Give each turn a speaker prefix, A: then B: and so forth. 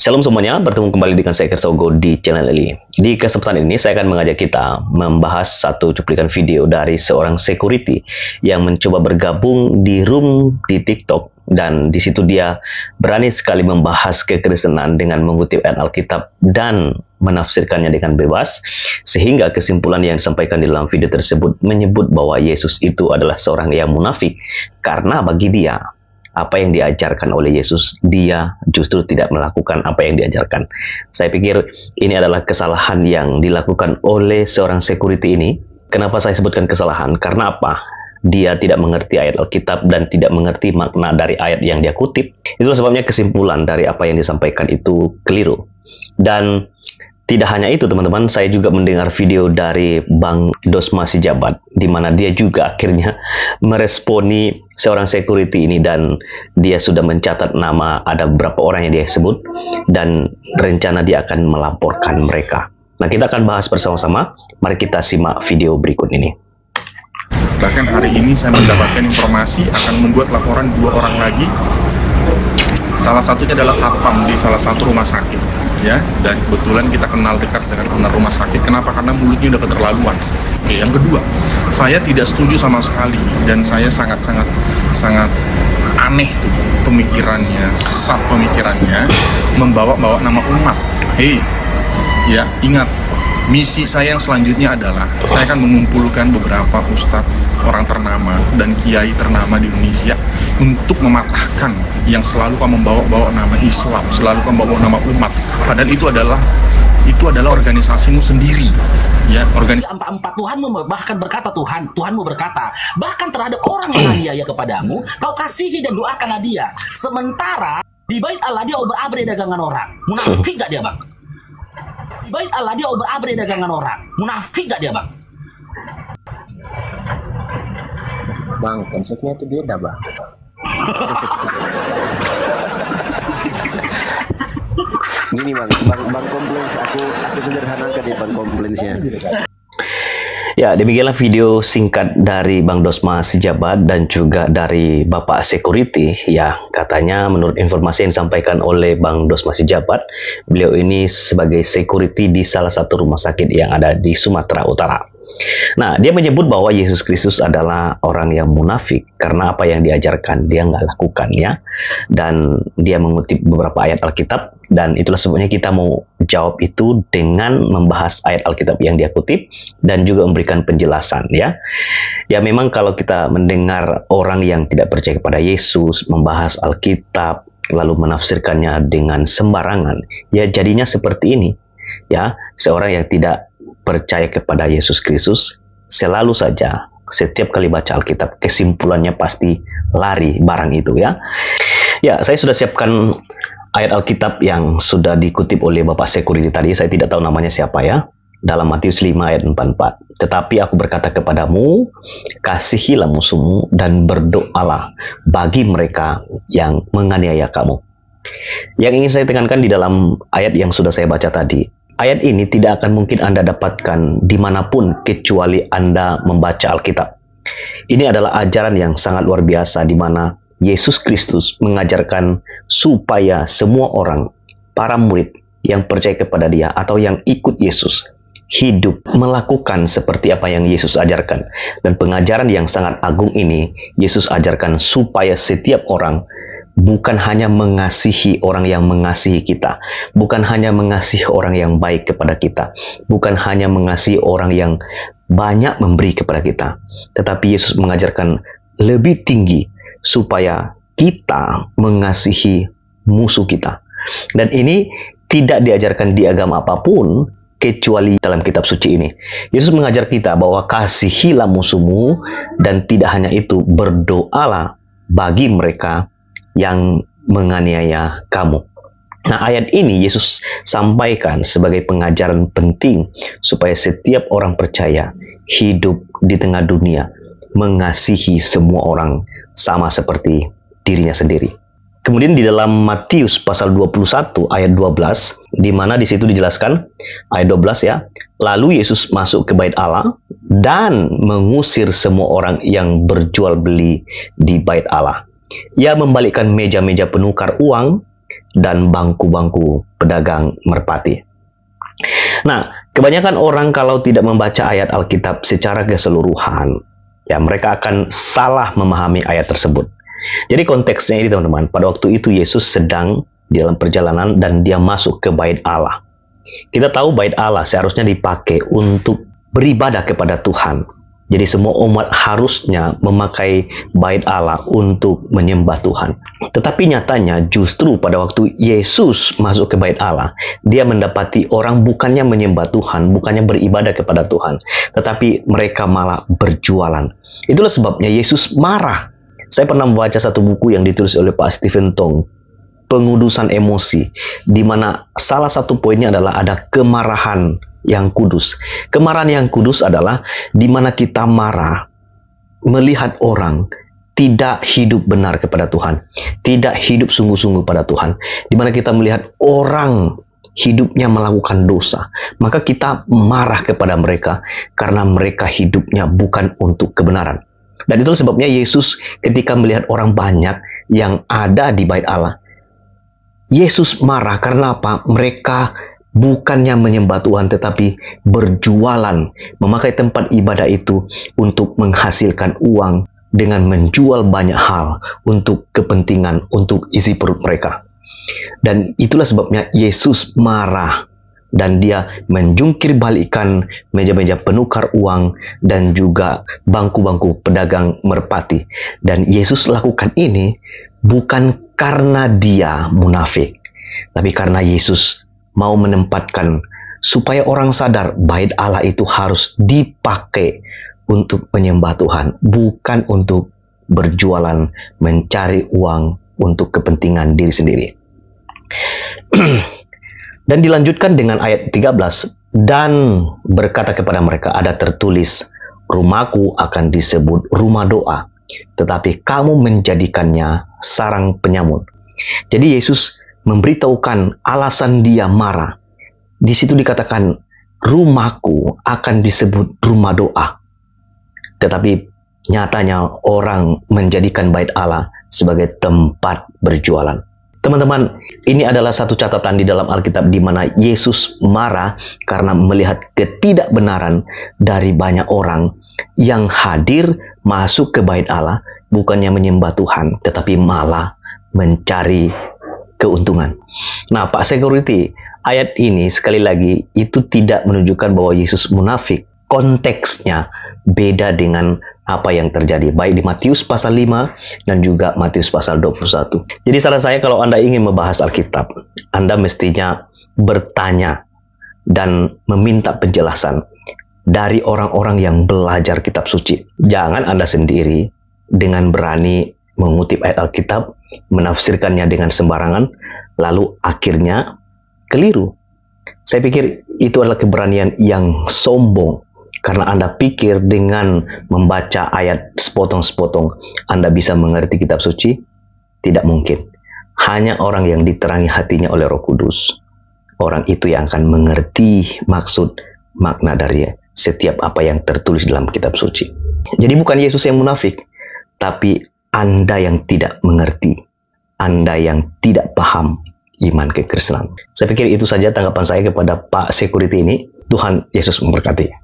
A: Shalom semuanya, bertemu kembali dengan saya Kersogo di channel ini. Di kesempatan ini saya akan mengajak kita membahas satu cuplikan video dari seorang security yang mencoba bergabung di room di TikTok, dan di situ dia berani sekali membahas kekristenan dengan mengutip ayat Alkitab dan menafsirkannya dengan bebas, sehingga kesimpulan yang disampaikan di dalam video tersebut menyebut bahwa Yesus itu adalah seorang yang munafik, karena bagi dia apa yang diajarkan oleh Yesus, dia justru tidak melakukan apa yang diajarkan. Saya pikir ini adalah kesalahan yang dilakukan oleh seorang security ini. Kenapa saya sebutkan kesalahan? Karena apa? Dia tidak mengerti ayat Alkitab dan tidak mengerti makna dari ayat yang dia kutip. Itulah sebabnya kesimpulan dari apa yang disampaikan itu keliru. Dan tidak hanya itu teman-teman, saya juga mendengar video dari Bang Dosma Sijabat, di mana dia juga akhirnya meresponi seorang security ini, dan dia sudah mencatat nama ada beberapa orang yang dia sebut, dan rencana dia akan melaporkan mereka. Nah, kita akan bahas bersama-sama. Mari kita simak video berikut ini.
B: Bahkan hari ini saya mendapatkan informasi akan membuat laporan 2 orang lagi. Salah satunya adalah satpam di salah satu rumah sakit, ya. Dan kebetulan kita kenal dekat dengan owner rumah sakit. Kenapa? Karena mulutnya udah keterlaluan. Oke, yang kedua, saya tidak setuju sama sekali, dan saya sangat aneh tuh pemikirannya, sesat pemikirannya, membawa-bawa nama umat. Hei, ya ingat, misi saya yang selanjutnya adalah saya akan mengumpulkan beberapa ustadz, orang ternama dan kiai ternama di Indonesia untuk mematahkan yang selalu kamu membawa-bawa nama Islam, selalu kamu membawa nama umat. Padahal itu adalah organisasimu sendiri, ya.
C: Empat Tuhanmu bahkan berkata, Tuhanmu berkata, bahkan terhadap orang yang aniaya kepadamu, kau kasihi dan doakanlah dia. Sementara di bait Allah dia berabre dagangan orang. Munafik gak dia, Bang? Di bait Allah dia berabre dagangan orang. Munafik gak dia, Bang?
D: Bang, konsepnya itu beda, Bang. Gini bang komplains, aku sederhanakan ya bang komplainsnya.
A: Ya, demikianlah video singkat dari Bang Dosma Sijabat dan juga dari Bapak Security. Ya, katanya menurut informasi yang disampaikan oleh Bang Dosma Sijabat, beliau ini sebagai security di salah satu rumah sakit yang ada di Sumatera Utara. Nah, dia menyebut bahwa Yesus Kristus adalah orang yang munafik karena apa yang diajarkan dia nggak lakukan, ya. Dan dia mengutip beberapa ayat Alkitab, dan itulah sebabnya kita mau jawab itu dengan membahas ayat Alkitab yang dia kutip dan juga memberikan penjelasan, ya. Ya, memang kalau kita mendengar orang yang tidak percaya kepada Yesus membahas Alkitab lalu menafsirkannya dengan sembarangan, ya jadinya seperti ini, ya. Seorang yang tidak percaya kepada Yesus Kristus selalu saja setiap kali baca Alkitab kesimpulannya pasti lari barang itu, ya. Ya, saya sudah siapkan ayat Alkitab yang sudah dikutip oleh Bapak Security tadi. Saya tidak tahu namanya siapa, ya. Dalam Matius 5 ayat 44. Tetapi aku berkata kepadamu, kasihilah musuhmu dan berdoalah bagi mereka yang menganiaya kamu. Yang ingin saya tekankan di dalam ayat yang sudah saya baca tadi, ayat ini tidak akan mungkin Anda dapatkan dimanapun kecuali Anda membaca Alkitab. Ini adalah ajaran yang sangat luar biasa, di mana Yesus Kristus mengajarkan supaya semua orang, para murid yang percaya kepada dia atau yang ikut Yesus, hidup melakukan seperti apa yang Yesus ajarkan. Dan pengajaran yang sangat agung ini, Yesus ajarkan supaya setiap orang bukan hanya mengasihi orang yang mengasihi kita, bukan hanya mengasihi orang yang baik kepada kita, bukan hanya mengasihi orang yang banyak memberi kepada kita, tetapi Yesus mengajarkan lebih tinggi supaya kita mengasihi musuh kita. Dan ini tidak diajarkan di agama apapun kecuali dalam kitab suci ini. Yesus mengajar kita bahwa kasihilah musuhmu, dan tidak hanya itu, berdoalah bagi mereka yang menganiaya kamu. Nah, ayat ini Yesus sampaikan sebagai pengajaran penting supaya setiap orang percaya hidup di tengah dunia mengasihi semua orang sama seperti dirinya sendiri. Kemudian di dalam Matius pasal 21 ayat 12, di mana di situ dijelaskan ayat 12, ya. Lalu Yesus masuk ke bait Allah dan mengusir semua orang yang berjual beli di bait Allah. Ia membalikkan meja-meja penukar uang dan bangku-bangku pedagang merpati. Nah, kebanyakan orang kalau tidak membaca ayat Alkitab secara keseluruhan, ya mereka akan salah memahami ayat tersebut. Jadi konteksnya ini teman-teman, pada waktu itu Yesus sedang di dalam perjalanan dan dia masuk ke bait Allah. Kita tahu bait Allah seharusnya dipakai untuk beribadah kepada Tuhan. Jadi semua umat harusnya memakai bait Allah untuk menyembah Tuhan. Tetapi nyatanya justru pada waktu Yesus masuk ke bait Allah, dia mendapati orang bukannya menyembah Tuhan, bukannya beribadah kepada Tuhan, tetapi mereka malah berjualan. Itulah sebabnya Yesus marah. Saya pernah membaca satu buku yang ditulis oleh Pak Stephen Tong, Pengudusan Emosi, di mana salah satu poinnya adalah ada kemarahan yang kudus. Kemarahan yang kudus adalah di mana kita marah melihat orang tidak hidup benar kepada Tuhan, tidak hidup sungguh-sungguh pada Tuhan, di mana kita melihat orang hidupnya melakukan dosa, maka kita marah kepada mereka karena mereka hidupnya bukan untuk kebenaran. Dan itulah sebabnya Yesus ketika melihat orang banyak yang ada di bait Allah, Yesus marah karena apa? Mereka bukannya menyembah Tuhan tetapi berjualan, memakai tempat ibadah itu untuk menghasilkan uang dengan menjual banyak hal untuk kepentingan, untuk isi perut mereka. Dan itulah sebabnya Yesus marah dan dia menjungkir balikkan meja-meja penukar uang dan juga bangku-bangku pedagang merpati. Dan Yesus lakukan ini bukan karena dia munafik, tapi karena Yesus mau menempatkan supaya orang sadar bait Allah itu harus dipakai untuk menyembah Tuhan, bukan untuk berjualan, mencari uang untuk kepentingan diri sendiri. Dan dilanjutkan dengan ayat 13, dan berkata kepada mereka, ada tertulis, rumahku akan disebut rumah doa, tetapi kamu menjadikannya sarang penyamun. Jadi Yesus memberitahukan alasan dia marah. Di situ dikatakan, rumahku akan disebut rumah doa. Tetapi nyatanya orang menjadikan bait Allah sebagai tempat berjualan. Teman-teman, ini adalah satu catatan di dalam Alkitab di mana Yesus marah karena melihat ketidakbenaran dari banyak orang yang hadir masuk ke bait Allah bukannya menyembah Tuhan, tetapi malah mencari keuntungan. Nah, Pak Security, ayat ini sekali lagi itu tidak menunjukkan bahwa Yesus munafik. Konteksnya beda dengan apa yang terjadi baik di Matius pasal 5 dan juga Matius pasal 21. Jadi saran saya kalau Anda ingin membahas Alkitab, Anda mestinya bertanya dan meminta penjelasan dari orang-orang yang belajar kitab suci. Jangan Anda sendiri dengan berani mengutip ayat Alkitab, menafsirkannya dengan sembarangan, lalu akhirnya keliru. Saya pikir itu adalah keberanian yang sombong. Karena Anda pikir dengan membaca ayat sepotong-sepotong Anda bisa mengerti kitab suci? Tidak mungkin. Hanya orang yang diterangi hatinya oleh Roh Kudus, orang itu yang akan mengerti maksud makna dari setiap apa yang tertulis dalam kitab suci. Jadi bukan Yesus yang munafik, tapi Anda yang tidak mengerti, Anda yang tidak paham iman kekristenan. Saya pikir itu saja tanggapan saya kepada Pak Security ini. Tuhan Yesus memberkati.